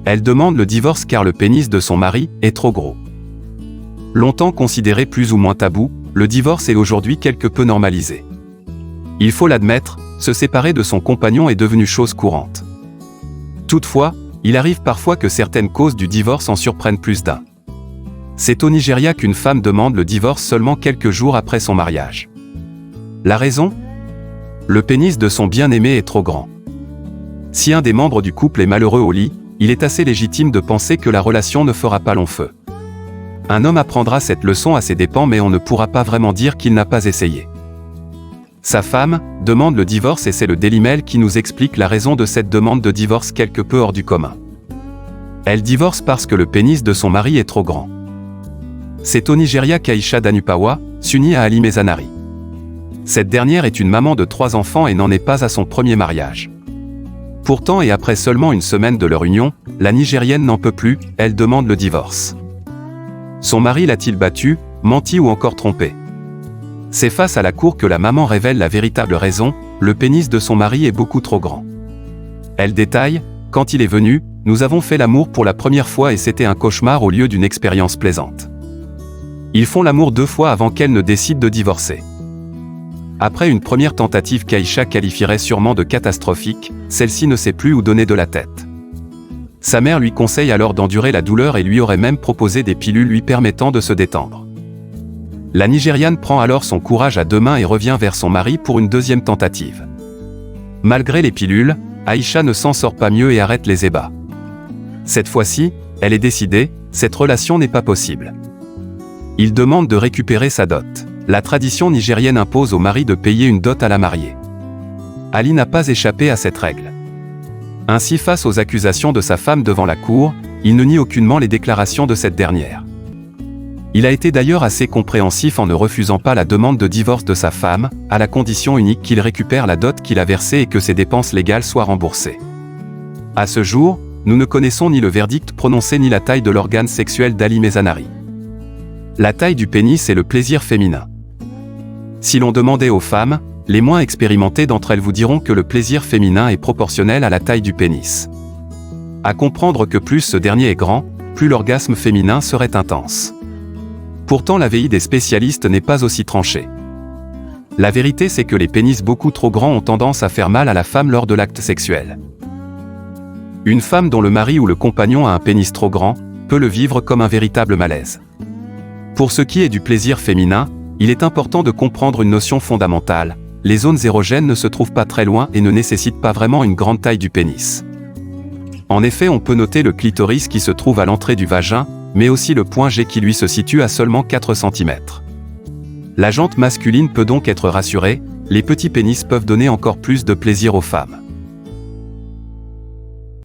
Elle demande le divorce car le pénis de son mari est trop gros. Longtemps considéré plus ou moins tabou, le divorce est aujourd'hui quelque peu normalisé. Il faut l'admettre, se séparer de son compagnon est devenu chose courante. Toutefois, il arrive parfois que certaines causes du divorce en surprennent plus d'un. C'est au Nigeria qu'une femme demande le divorce seulement quelques jours après son mariage. La raison ? Le pénis de son bien-aimé est trop grand. Si un des membres du couple est malheureux au lit, il est assez légitime de penser que la relation ne fera pas long feu. Un homme apprendra cette leçon à ses dépens mais on ne pourra pas vraiment dire qu'il n'a pas essayé. Sa femme demande le divorce et c'est le Daily Mail qui nous explique la raison de cette demande de divorce quelque peu hors du commun. Elle divorce parce que le pénis de son mari est trop grand. C'est au Nigeria qu'Aïcha Danupawa s'unit à Ali Mezanari. Cette dernière est une maman de 3 enfants et n'en est pas à son premier mariage. Pourtant et après seulement une semaine de leur union, la Nigérienne n'en peut plus, elle demande le divorce. Son mari l'a-t-il battue, menti ou encore trompé ? C'est face à la cour que la maman révèle la véritable raison, le pénis de son mari est beaucoup trop grand. Elle détaille, quand il est venu, nous avons fait l'amour pour la première fois et c'était un cauchemar au lieu d'une expérience plaisante. Ils font l'amour 2 fois avant qu'elle ne décide de divorcer. Après une première tentative qu'Aïcha qualifierait sûrement de catastrophique, celle-ci ne sait plus où donner de la tête. Sa mère lui conseille alors d'endurer la douleur et lui aurait même proposé des pilules lui permettant de se détendre. La Nigériane prend alors son courage à 2 mains et revient vers son mari pour une deuxième tentative. Malgré les pilules, Aïcha ne s'en sort pas mieux et arrête les ébats. Cette fois-ci, elle est décidée, cette relation n'est pas possible. Il demande de récupérer sa dot. La tradition nigérienne impose au mari de payer une dot à la mariée. Ali n'a pas échappé à cette règle. Ainsi, face aux accusations de sa femme devant la cour, il ne nie aucunement les déclarations de cette dernière. Il a été d'ailleurs assez compréhensif en ne refusant pas la demande de divorce de sa femme, à la condition unique qu'il récupère la dot qu'il a versée et que ses dépenses légales soient remboursées. À ce jour, nous ne connaissons ni le verdict prononcé ni la taille de l'organe sexuel d'Ali Mezanari. La taille du pénis est le plaisir féminin. Si l'on demandait aux femmes, les moins expérimentées d'entre elles vous diront que le plaisir féminin est proportionnel à la taille du pénis. À comprendre que plus ce dernier est grand, plus l'orgasme féminin serait intense. Pourtant l'avis des spécialistes n'est pas aussi tranché. La vérité c'est que les pénis beaucoup trop grands ont tendance à faire mal à la femme lors de l'acte sexuel. Une femme dont le mari ou le compagnon a un pénis trop grand, peut le vivre comme un véritable malaise. Pour ce qui est du plaisir féminin, il est important de comprendre une notion fondamentale, les zones érogènes ne se trouvent pas très loin et ne nécessitent pas vraiment une grande taille du pénis. En effet, on peut noter le clitoris qui se trouve à l'entrée du vagin, mais aussi le point G qui lui se situe à seulement 4 cm. La jante masculine peut donc être rassurée, les petits pénis peuvent donner encore plus de plaisir aux femmes.